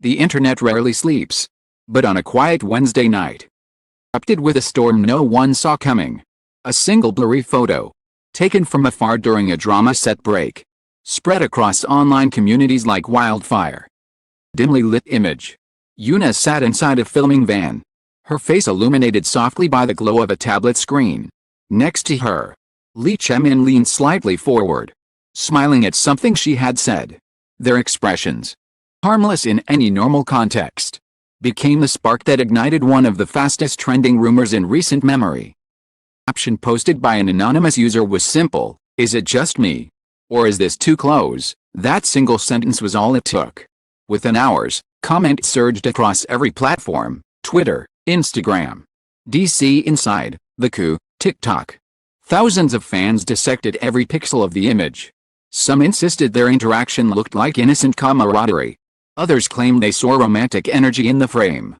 The internet rarely sleeps. But on a quiet Wednesday night, erupted with a storm no one saw coming. A single blurry photo, taken from afar during a drama set break, spread across online communities like wildfire. Dimly lit image. Yoona sat inside a filming van, her face illuminated softly by the glow of a tablet screen. Next to her, Chae-min leaned slightly forward, smiling at something she had said. Their expressions, harmless in any normal context, became the spark that ignited one of the fastest trending rumors in recent memory. The caption posted by an anonymous user was simple: "Is it just me? Or is this too close?" That single sentence was all it took. Within hours, comments surged across every platform: Twitter, Instagram, DC Inside, The Coup, TikTok. Thousands of fans dissected every pixel of the image. Some insisted their interaction looked like innocent camaraderie. Others claimed they saw romantic energy in the frame.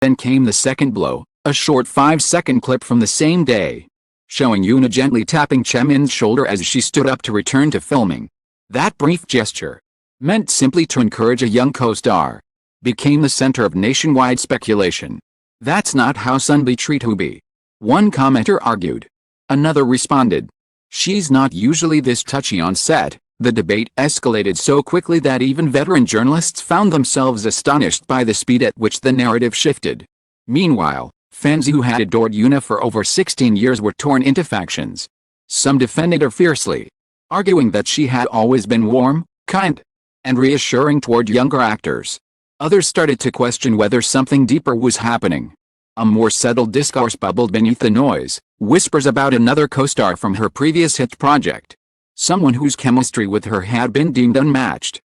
Then came the second blow, a short 5-second clip from the same day, showing Yoona gently tapping Chae-min's shoulder as she stood up to return to filming. That brief gesture, meant simply to encourage a young co-star, became the center of nationwide speculation. "That's not how Sunbi treat Hubi," one commenter argued. Another responded, "She's not usually this touchy on set." The debate escalated so quickly that even veteran journalists found themselves astonished by the speed at which the narrative shifted. Meanwhile, fans who had adored Yoona for over 16 years were torn into factions. Some defended her fiercely, arguing that she had always been warm, kind, and reassuring toward younger actors. Others started to question whether something deeper was happening. A more settled discourse bubbled beneath the noise, whispers about another co-star from her previous hit project. Someone whose chemistry with her had been deemed unmatched.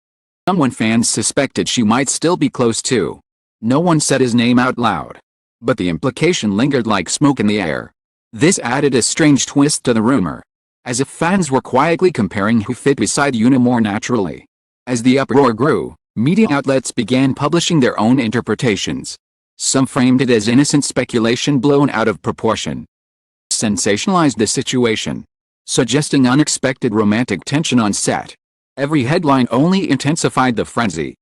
Someone fans suspected she might still be close to. No one said his name out loud, but the implication lingered like smoke in the air. This added a strange twist to the rumor, as if fans were quietly comparing who fit beside Yoona more naturally. As the uproar grew, media outlets began publishing their own interpretations. Some framed it as innocent speculation blown out of proportion. Sensationalized the situation, suggesting unexpected romantic tension on set. Every headline only intensified the frenzy.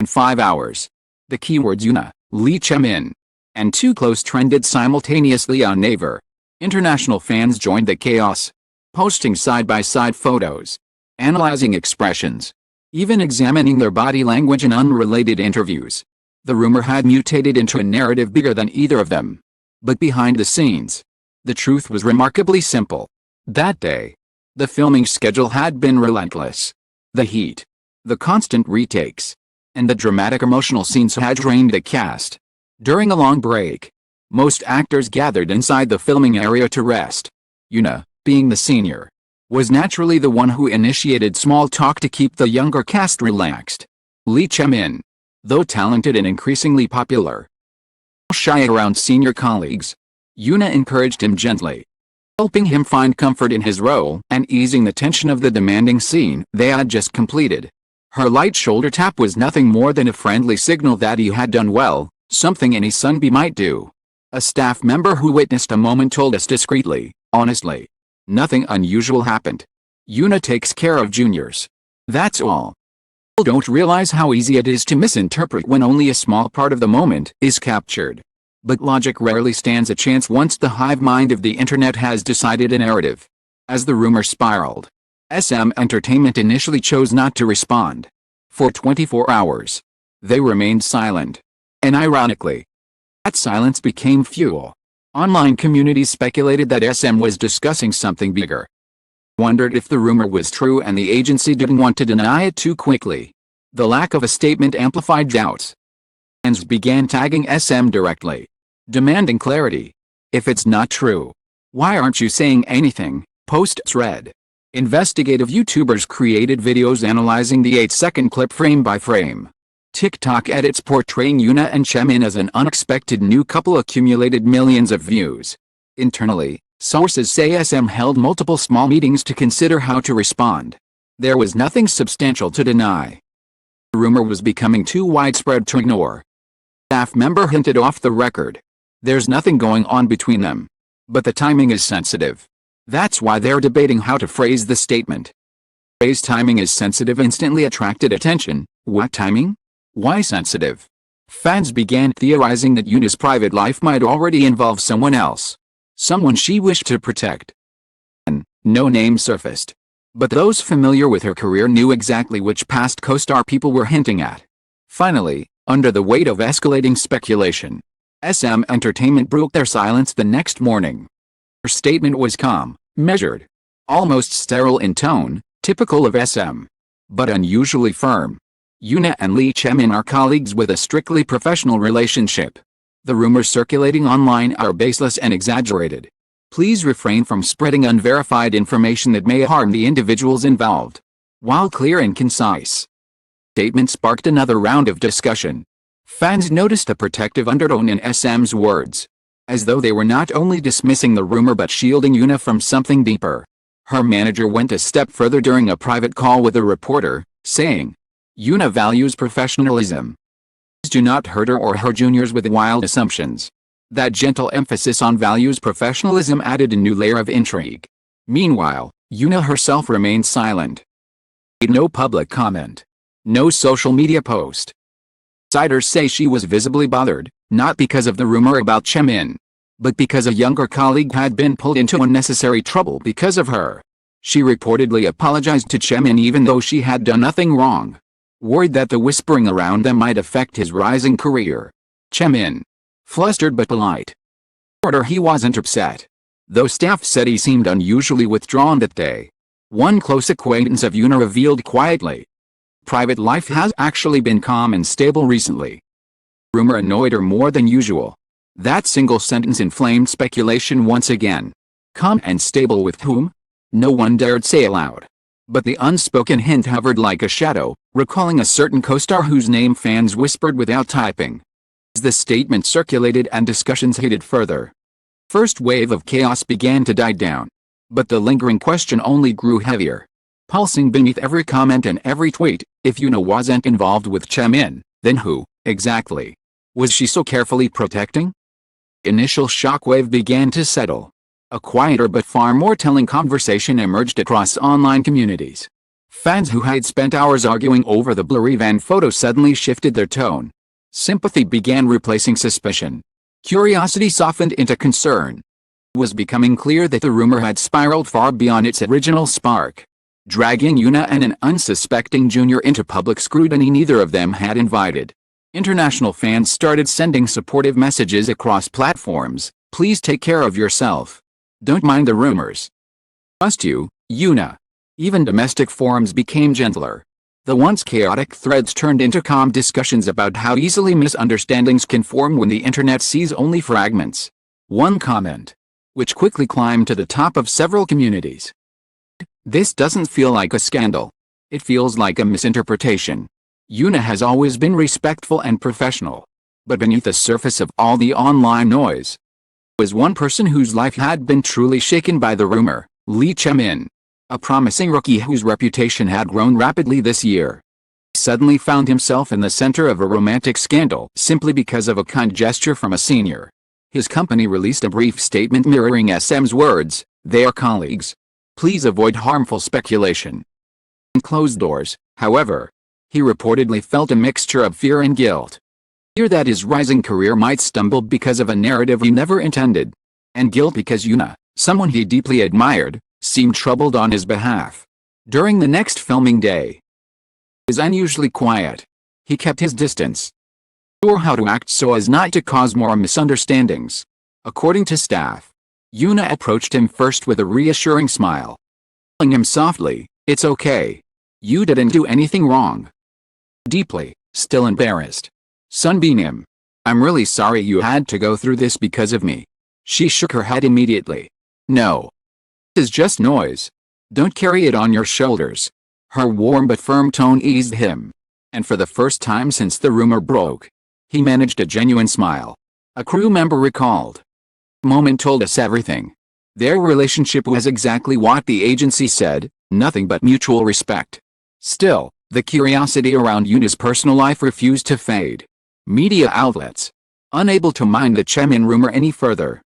In 5 hours, the keywords Yoona, Chae-min, and Too Close trended simultaneously on Naver. International fans joined the chaos, posting side-by-side photos, analyzing expressions, even examining their body language in unrelated interviews. The rumor had mutated into a narrative bigger than either of them. But behind the scenes, the truth was remarkably simple. That day, the filming schedule had been relentless. The heat, the constant retakes, and the dramatic emotional scenes had drained the cast. During a long break, most actors gathered inside the filming area to rest. Yoona, being the senior, was naturally the one who initiated small talk to keep the younger cast relaxed. Chae-min, though talented and increasingly popular, shy around senior colleagues. Yoona encouraged him gently, helping him find comfort in his role and easing the tension of the demanding scene they had just completed. Her light shoulder tap was nothing more than a friendly signal that he had done well, something any Sunbi might do. A staff member who witnessed a moment told us discreetly, "Honestly, nothing unusual happened. Yoona takes care of juniors. That's all." People don't realize how easy it is to misinterpret when only a small part of the moment is captured. But logic rarely stands a chance once the hive mind of the internet has decided a narrative. As the rumor spiraled, SM Entertainment initially chose not to respond. For 24 hours, they remained silent. And ironically, that silence became fuel. Online communities speculated that SM was discussing something bigger. Wondered if the rumor was true and the agency didn't want to deny it too quickly. The lack of a statement amplified doubts. Fans began tagging SM directly, demanding clarity. "If it's not true, why aren't you saying anything?" Posts read. Investigative YouTubers created videos analyzing the 8-second clip frame by frame. TikTok edits portraying Yoona and Chae-min as an unexpected new couple accumulated millions of views. Internally, sources say SM held multiple small meetings to consider how to respond. There was nothing substantial to deny. The rumor was becoming too widespread to ignore. A staff member hinted off the record, "There's nothing going on between them. But the timing is sensitive. That's why they're debating how to phrase the statement." The phrase "timing is sensitive" instantly attracted attention. What timing? Why sensitive? Fans began theorizing that Yoona's private life might already involve someone else. Someone she wished to protect. And no name surfaced. But those familiar with her career knew exactly which past co-star people were hinting at. Finally, under the weight of escalating speculation, SM Entertainment broke their silence the next morning. Her statement was calm, measured, almost sterile in tone, typical of SM. But unusually firm. Yoona and Chae-min are colleagues with a strictly professional relationship. The rumors circulating online are baseless and exaggerated. Please refrain from spreading unverified information that may harm the individuals involved. While clear and concise, the statement sparked another round of discussion. Fans noticed a protective undertone in SM's words, as though they were not only dismissing the rumor but shielding Yoona from something deeper. Her manager went a step further during a private call with a reporter, saying, "Yoona values professionalism. Do not hurt her or her juniors with wild assumptions." That gentle emphasis on values professionalism added a new layer of intrigue. Meanwhile, Yoona herself remained silent. No public comment. No social media post. Insiders say she was visibly bothered, not because of the rumor about Chae-min, but because a younger colleague had been pulled into unnecessary trouble because of her. She reportedly apologized to Chae-min even though she had done nothing wrong, worried that the whispering around them might affect his rising career. Chae-min, flustered but polite. He wasn't upset, though staff said he seemed unusually withdrawn that day. One close acquaintance of Yoona revealed quietly, "Private life has actually been calm and stable recently." Rumor annoyed her more than usual. That single sentence inflamed speculation once again. Calm and stable with whom? No one dared say aloud. But the unspoken hint hovered like a shadow, recalling a certain co-star whose name fans whispered without typing. As the statement circulated and discussions heated further, first wave of chaos began to die down. But the lingering question only grew heavier. Pulsing beneath every comment and every tweet, if Yoona wasn't involved with Chae-min, then who, exactly, was she so carefully protecting? Initial shockwave began to settle. A quieter but far more telling conversation emerged across online communities. Fans who had spent hours arguing over the blurry van photo suddenly shifted their tone. Sympathy began replacing suspicion. Curiosity softened into concern. It was becoming clear that the rumor had spiraled far beyond its original spark, dragging Yoona and an unsuspecting junior into public scrutiny neither of them had invited. International fans started sending supportive messages across platforms. "Please take care of yourself. Don't mind the rumors. Trust you, Yoona." Even domestic forums became gentler. The once chaotic threads turned into calm discussions about how easily misunderstandings can form when the internet sees only fragments. One comment, which quickly climbed to the top of several communities: "This doesn't feel like a scandal. It feels like a misinterpretation. Yoona has always been respectful and professional." But beneath the surface of all the online noise was one person whose life had been truly shaken by the rumor: Chae-min. A promising rookie whose reputation had grown rapidly this year. He suddenly found himself in the center of a romantic scandal simply because of a kind gesture from a senior. His company released a brief statement mirroring SM's words: "They are colleagues. Please avoid harmful speculation." In closed doors, however, he reportedly felt a mixture of fear and guilt. Fear that his rising career might stumble because of a narrative he never intended, and guilt because Yoona, someone he deeply admired, seemed troubled on his behalf. During the next filming day, he was unusually quiet. He kept his distance, sure how to act so as not to cause more misunderstandings. According to staff, Yoona approached him first with a reassuring smile, telling him softly, "It's okay. You didn't do anything wrong." Deeply, still embarrassed, sunbeam him, "I'm really sorry you had to go through this because of me." She shook her head immediately. "No. This is just noise. Don't carry it on your shoulders." Her warm but firm tone eased him, and for the first time since the rumor broke, he managed a genuine smile. A crew member recalled, "The moment told us everything. Their relationship was exactly what the agency said, nothing but mutual respect." Still, the curiosity around Yoona's personal life refused to fade. Media outlets, unable to mine the Chae-min rumor any further,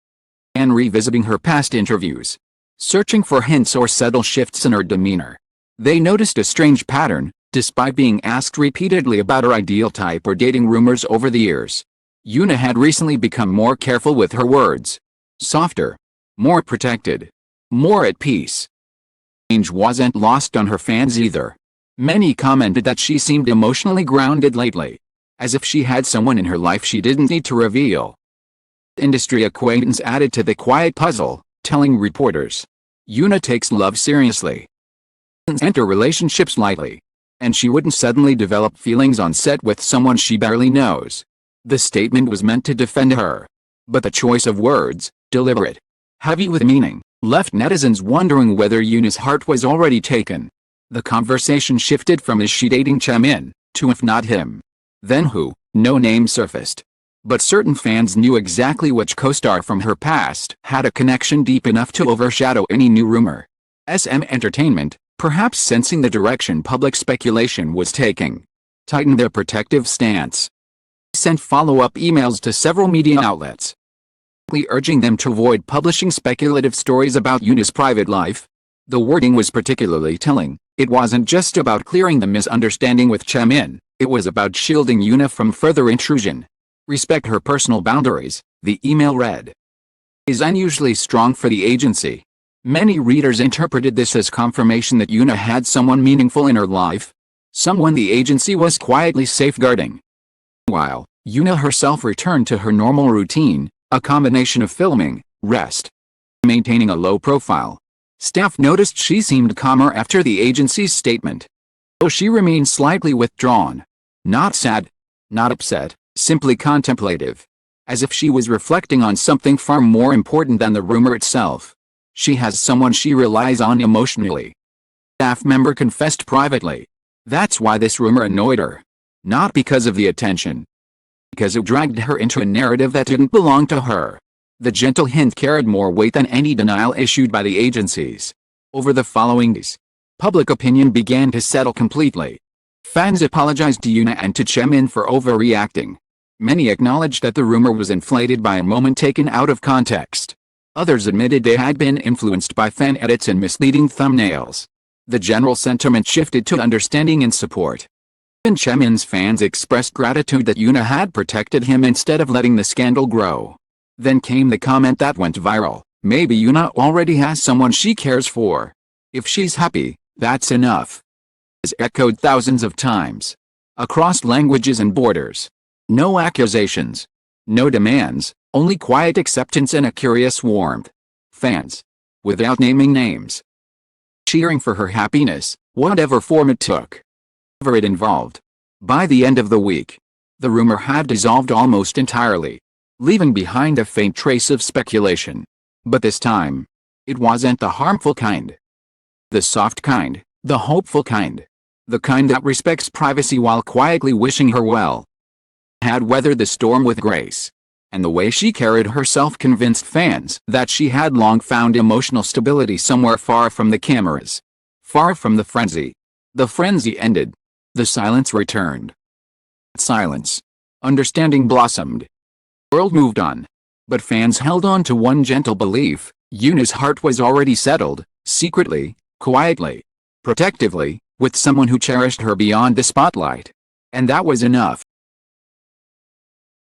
began revisiting her past interviews, searching for hints or subtle shifts in her demeanor. They noticed a strange pattern: Despite being asked repeatedly about her ideal type or dating rumors over the years, Yoona had recently become more careful with her words. Softer. More protected. More at peace. Change wasn't lost on her fans either. Many commented that she seemed emotionally grounded lately, as if she had someone in her life she didn't need to reveal. Industry acquaintance added to the quiet puzzle, telling reporters, Yoona takes love seriously. Enter relationships lightly. And she wouldn't suddenly develop feelings on set with someone she barely knows. The statement was meant to defend her. But the choice of words, deliberate, heavy with meaning, left netizens wondering whether Yoona's heart was already taken. The conversation shifted from is she dating Chae-min, to if not him, then who. No name surfaced. But certain fans knew exactly which co-star from her past had a connection deep enough to overshadow any new rumor. SM Entertainment, perhaps sensing the direction public speculation was taking, tightened their protective stance. Sent follow-up emails to several media outlets, urging them to avoid publishing speculative stories about Yoona's private life. The wording was particularly telling. It wasn't just about clearing the misunderstanding with Chae-min, it was about shielding Yoona from further intrusion. Respect her personal boundaries, the email read. Is unusually strong for the agency. Many readers interpreted this as confirmation that Yoona had someone meaningful in her life, someone the agency was quietly safeguarding. While Yoona herself returned to her normal routine, a combination of filming, rest, maintaining a low profile, staff noticed she seemed calmer after the agency's statement. Though she remained slightly withdrawn. Not sad, not upset, simply contemplative. As if she was reflecting on something far more important than the rumor itself. She has someone she relies on emotionally. Staff member confessed privately. That's why this rumor annoyed her. Not because of the attention. Because it dragged her into a narrative that didn't belong to her. The gentle hint carried more weight than any denial issued by the agencies. Over the following days, public opinion began to settle completely. Fans apologized to Yoona and to Chae-min for overreacting. Many acknowledged that the rumor was inflated by a moment taken out of context. Others admitted they had been influenced by fan edits and misleading thumbnails. The general sentiment shifted to understanding and support. And Chae-min's fans expressed gratitude that Yoona had protected him instead of letting the scandal grow. Then came the comment that went viral, maybe Yoona already has someone she cares for. If she's happy, that's enough. As echoed thousands of times. Across languages and borders. No accusations. No demands, only quiet acceptance and a curious warmth. Fans, without naming names, cheering for her happiness, whatever form it took. Whatever it involved. By the end of the week, the rumor had dissolved almost entirely, leaving behind a faint trace of speculation. But this time, it wasn't the harmful kind. The soft kind, the hopeful kind. The kind that respects privacy while quietly wishing her well. Had weathered the storm with grace. And the way she carried herself convinced fans that she had long found emotional stability somewhere far from the cameras. Far from the frenzy. The frenzy ended. The silence returned. Silence. Understanding blossomed. The world moved on. But fans held on to one gentle belief. Yoona's heart was already settled, secretly, quietly, protectively, with someone who cherished her beyond the spotlight. And that was enough.